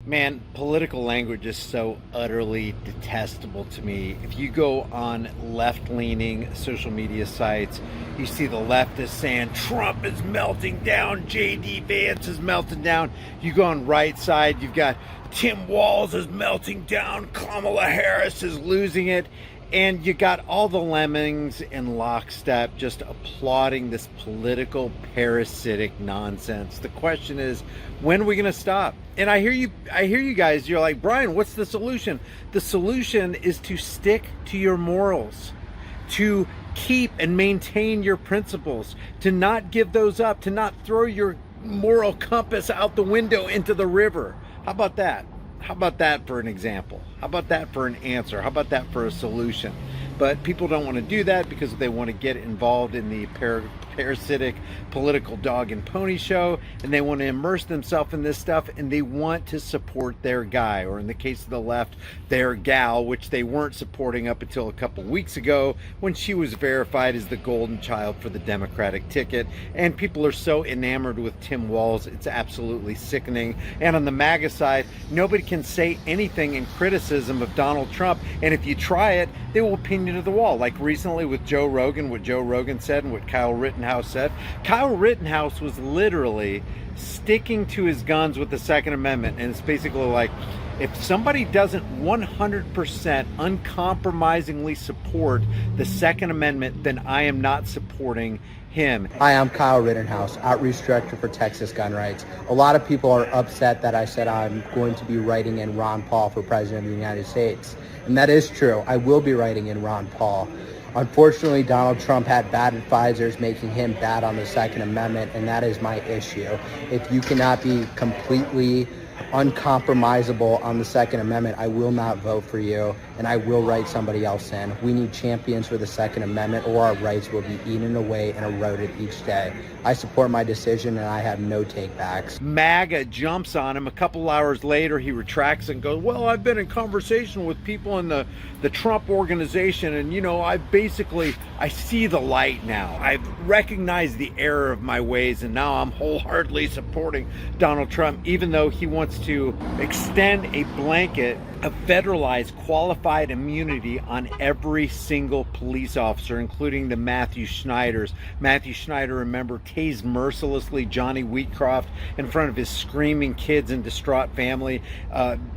Man, political language is so utterly detestable to me. If you go on left-leaning social media sites, you see the leftists saying Trump is melting down, J.D. Vance is melting down. You go on right side, you've got Tim Walz is melting down, Kamala Harris is losing it. And you got all the lemmings in lockstep just applauding this political parasitic nonsense. The question is, when are we going to stop? And I hear you guys, you're like, Brian, what's the solution? The solution is to stick to your morals, to keep and maintain your principles, to not give those up, to not throw your moral compass out the window into the river. How about that? How about that for an example? How about that for an answer? How about that for a solution? But people don't want to do that because they want to get involved in the parasitic political dog and pony show, and they want to immerse themselves in this stuff, and they want to support their guy, or in the case of the left, their gal, which they weren't supporting up until a couple weeks ago when she was verified as the golden child for the Democratic ticket. And people are so enamored with Tim Walz, it's absolutely sickening. And on the MAGA side, nobody can say anything in criticism of Donald Trump, and if you try it, they will pin you to the wall. Like recently with Joe Rogan, what Joe Rogan said and what Kyle Rittenhouse said. Kyle Rittenhouse was literally sticking to his guns with the Second Amendment, and it's basically like, if somebody doesn't 100% uncompromisingly support the Second Amendment, then I am not supporting him. Hi, I'm Kyle Rittenhouse, Outreach Director for Texas Gun Rights. A lot of people are upset that I said I'm going to be writing in Ron Paul for President of the United States. And that is true. I will be writing in Ron Paul. Unfortunately, Donald Trump had bad advisors making him bad on the Second Amendment, and that is my issue. If you cannot be completely uncompromisable on the Second Amendment, I will not vote for you, and I will write somebody else in. We need champions for the Second Amendment, or our rights will be eaten away and eroded each day. I support my decision, and I have no take-backs. MAGA jumps on him. A couple hours later, he retracts and goes, well, I've been in conversation with people in the Trump organization, and, you know, I see the light now. I've recognized the error of my ways, and now I'm wholeheartedly supporting Donald Trump, even though he wants to extend a blanket of federalized qualified immunity on every single police officer, including the Matthew Schneiders. Matthew Schneider, remember, tased mercilessly Johnny Wheatcroft in front of his screaming kids and distraught family.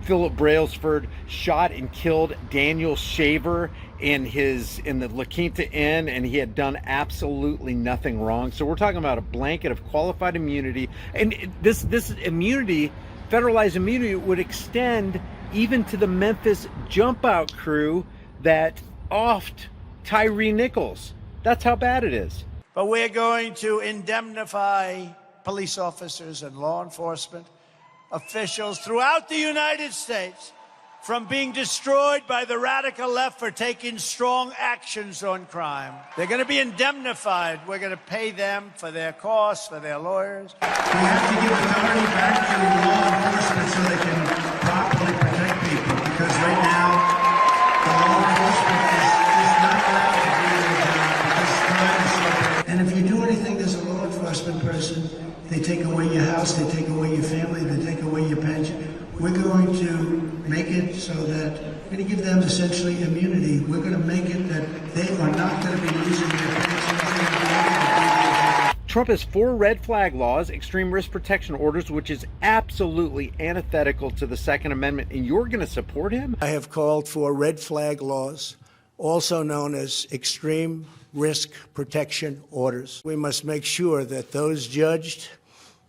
Philip Brailsford shot and killed Daniel Shaver in the La Quinta Inn, and he had done absolutely nothing wrong. So we're talking about a blanket of qualified immunity, and this immunity, federalized immunity, would extend even to the Memphis jump out crew that offed Tyree Nichols. That's how bad it is. But we're going to indemnify police officers and law enforcement officials throughout the United States from being destroyed by the radical left for taking strong actions on crime. They're going to be indemnified. We're going to pay them for their costs, for their lawyers. We have to give authority back to law enforcement so they can properly protect people, because right now the law enforcement is not allowed to do their job because crime is so bad. And if you do anything as a law enforcement person, they take away your house, they take away your family, they take away your pension. We're going to make it so that we're going to give them essentially immunity. We're going to make it that they are not going to be losing their pensions. Trump has 4 red flag laws, extreme risk protection orders, which is absolutely antithetical to the Second Amendment, and you're going to support him? I have called for red flag laws, also known as extreme risk protection orders. We must make sure that those judged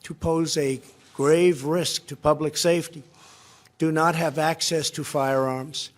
to pose a grave risk to public safety do not have access to firearms,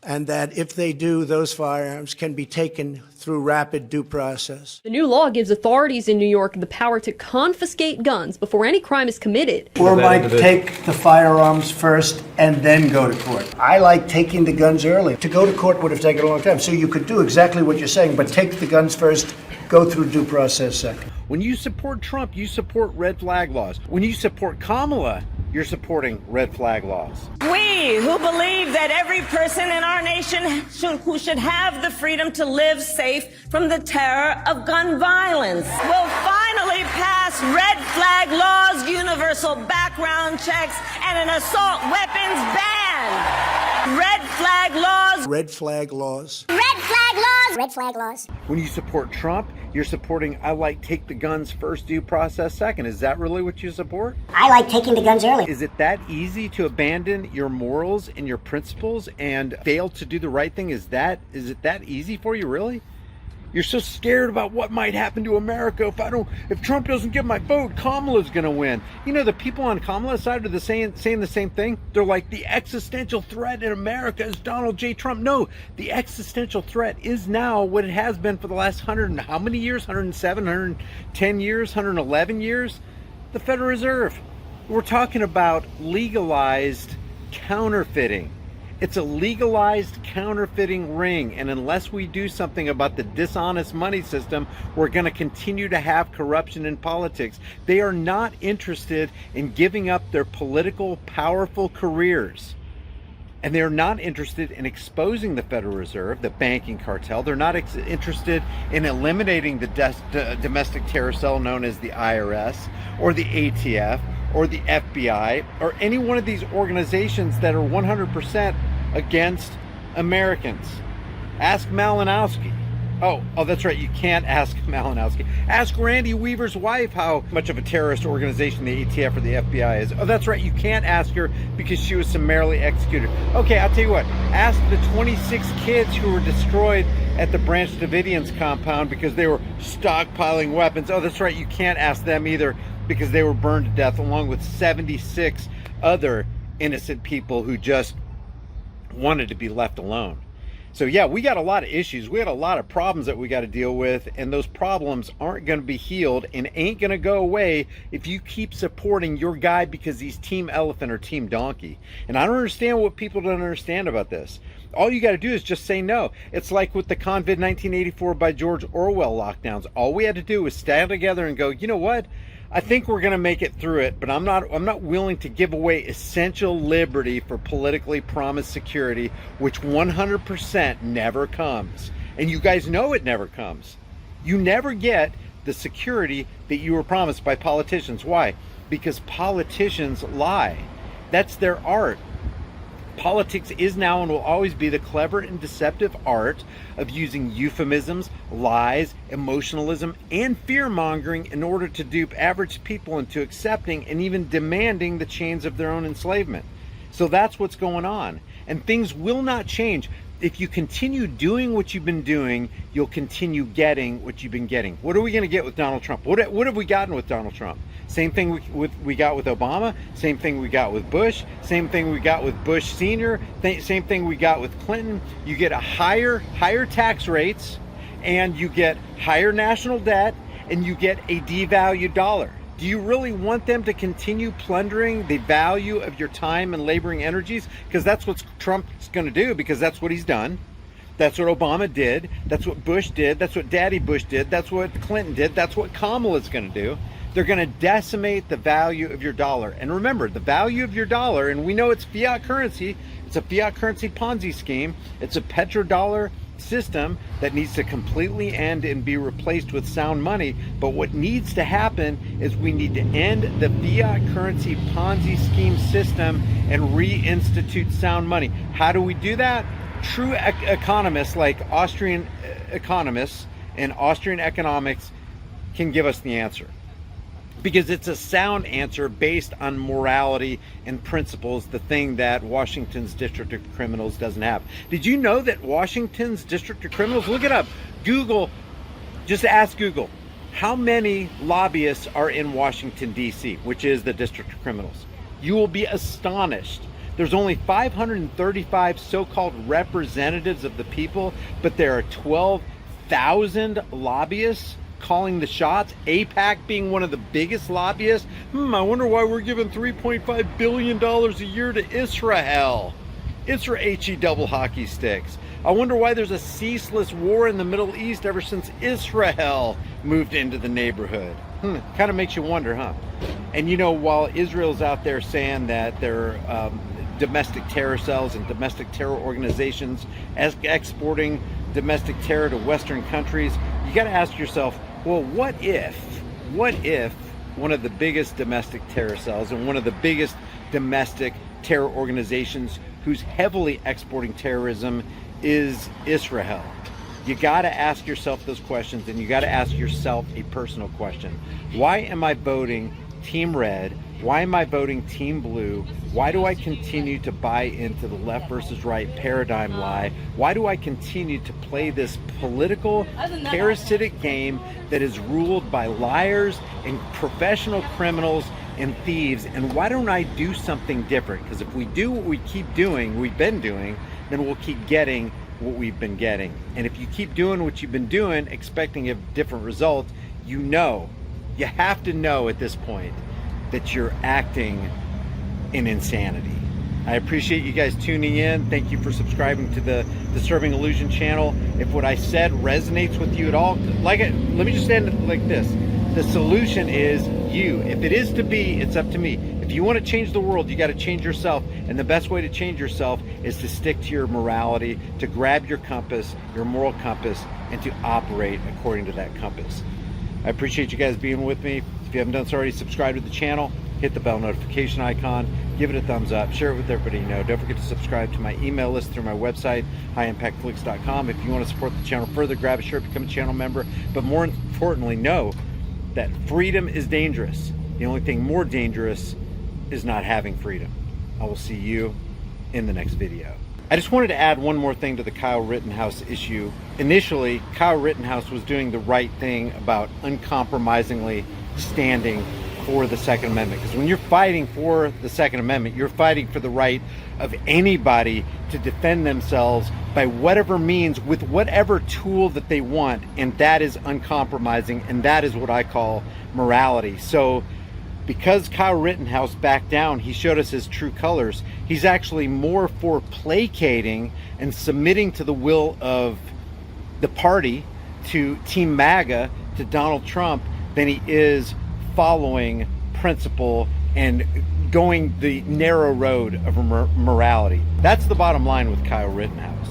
and that if they do, those firearms can be taken through rapid due process. The new law gives authorities in New York the power to confiscate guns before any crime is committed. Or might take the firearms first and then go to court. I like taking the guns early. To go to court would have taken a long time. So you could do exactly what you're saying, but take the guns first, go through due process second. When you support Trump, you support red flag laws. When you support Kamala, you're supporting red flag laws. We who believe that every person in our nation who should have the freedom to live safe from the terror of gun violence will finally pass red flag laws, universal background checks, and an assault weapons ban. Red flag laws. Red flag laws. Red flag laws. Red flag laws. When you support Trump, you're supporting, I like take the guns first, due process second. Is that really what you support? I like taking the guns early. Is it that easy to abandon your morals and your principles and fail to do the right thing? Is it that easy for you, really? You're so scared about what might happen to America if Trump doesn't get my vote, Kamala's gonna win. You know, the people on Kamala's side are saying the same thing. They're like, the existential threat in America is Donald J. Trump. No, the existential threat is now what it has been for the last 100 and how many years? 107, 110 years, 111 years? The Federal Reserve. We're talking about legalized counterfeiting. It's a legalized counterfeiting ring, and unless we do something about the dishonest money system, we're going to continue to have corruption in politics. They are not interested in giving up their political, powerful careers. And they're not interested in exposing the Federal Reserve, the banking cartel. They're not interested in eliminating the domestic terror cell known as the IRS or the ATF or the FBI or any one of these organizations that are 100% against Americans. Ask Malinowski. Oh, that's right. You can't ask Malinowski. Ask Randy Weaver's wife how much of a terrorist organization the ATF or the FBI is. Oh, that's right. You can't ask her because she was summarily executed. Okay, I'll tell you what. Ask the 26 kids who were destroyed at the Branch Davidians compound because they were stockpiling weapons. Oh, that's right. You can't ask them either because they were burned to death along with 76 other innocent people who just wanted to be left alone. So yeah, we got a lot of issues. We got a lot of problems that we got to deal with, and those problems aren't going to be healed and ain't going to go away if you keep supporting your guy because he's Team Elephant or Team Donkey. And I don't understand what people don't understand about this. All you got to do is just say no. It's like with the COVID 1984 by George Orwell lockdowns. All we had to do was stand together and go, you know what? I think we're going to make it through it, but I'm not willing to give away essential liberty for politically promised security, which 100% never comes. And you guys know it never comes. You never get the security that you were promised by politicians. Why? Because politicians lie. That's their art. Politics is now and will always be the clever and deceptive art of using euphemisms, lies, emotionalism, and fear-mongering in order to dupe average people into accepting and even demanding the chains of their own enslavement. So that's what's going on. And things will not change. If you continue doing what you've been doing, you'll continue getting what you've been getting. What are we going to get with Donald Trump? What have we gotten with Donald Trump? Same thing we got with Obama, same thing we got with Bush, same thing we got with Bush Sr., same thing we got with Clinton. You get a higher tax rates, and you get higher national debt, and you get a devalued dollar. Do you really want them to continue plundering the value of your time and laboring energies? Because that's what Trump's going to do, because that's what he's done. That's what Obama did. That's what Bush did. That's what Daddy Bush did. That's what Clinton did. That's what Kamala's going to do. They're going to decimate the value of your dollar. And remember, the value of your dollar, and we know it's fiat currency. It's a fiat currency Ponzi scheme. It's a petrodollar system that needs to completely end and be replaced with sound money. But what needs to happen is we need to end the fiat currency Ponzi scheme system and reinstitute sound money. How do we do that? True economists like Austrian economists and Austrian economics can give us the answer. Because it's a sound answer based on morality and principles, the thing that Washington's District of Criminals doesn't have. Did you know that Washington's District of Criminals, look it up, Google, just ask Google, how many lobbyists are in Washington, D.C., which is the District of Criminals? You will be astonished. There's only 535 so-called representatives of the people, but there are 12,000 lobbyists calling the shots, AIPAC being one of the biggest lobbyists. I wonder why we're giving $3.5 billion a year to Israel. Israel double hockey sticks. I wonder why there's a ceaseless war in the Middle East ever since Israel moved into the neighborhood. Kind of makes you wonder, huh? And you know, while Israel's out there saying that they're domestic terror cells and domestic terror organizations exporting domestic terror to Western countries, you got to ask yourself, well, what if one of the biggest domestic terror cells and one of the biggest domestic terror organizations who's heavily exporting terrorism is Israel. You got to ask yourself those questions, and you got to ask yourself a personal question. Why am I voting Team Red? Why am I voting Team Blue? Why do I continue to buy into the left versus right paradigm lie? Why do I continue to play this political parasitic game that is ruled by liars and professional criminals and thieves? And why don't I do something different? Because if we do what we keep doing, we've been doing, then we'll keep getting what we've been getting. And if you keep doing what you've been doing, expecting a different result, you have to know at this point that you're acting in insanity. I appreciate you guys tuning in. Thank you for subscribing to the Disturbing Illusion channel. If what I said resonates with you at all, let me just end it like this. The solution is you. If it is to be, it's up to me. If you want to change the world, you got to change yourself. And the best way to change yourself is to stick to your morality, to grab your compass, your moral compass, and to operate according to that compass. I appreciate you guys being with me. If you haven't done so already, subscribe to the channel, hit the bell notification icon, give it a thumbs up, share it with everybody you know. Don't forget to subscribe to my email list through my website, highimpactflix.com. If you want to support the channel further, grab a shirt, become a channel member. But more importantly, know that freedom is dangerous. The only thing more dangerous is not having freedom. I will see you in the next video. I just wanted to add one more thing to the Kyle Rittenhouse issue. Initially, Kyle Rittenhouse was doing the right thing about uncompromisingly standing for the Second Amendment. Because when you're fighting for the Second Amendment, you're fighting for the right of anybody to defend themselves by whatever means, with whatever tool that they want. And that is uncompromising, and that is what I call morality. So because Kyle Rittenhouse backed down, he showed us his true colors. He's actually more for placating and submitting to the will of the party, to Team MAGA, to Donald Trump, than he is following principle and going the narrow road of morality. That's the bottom line with Kyle Rittenhouse.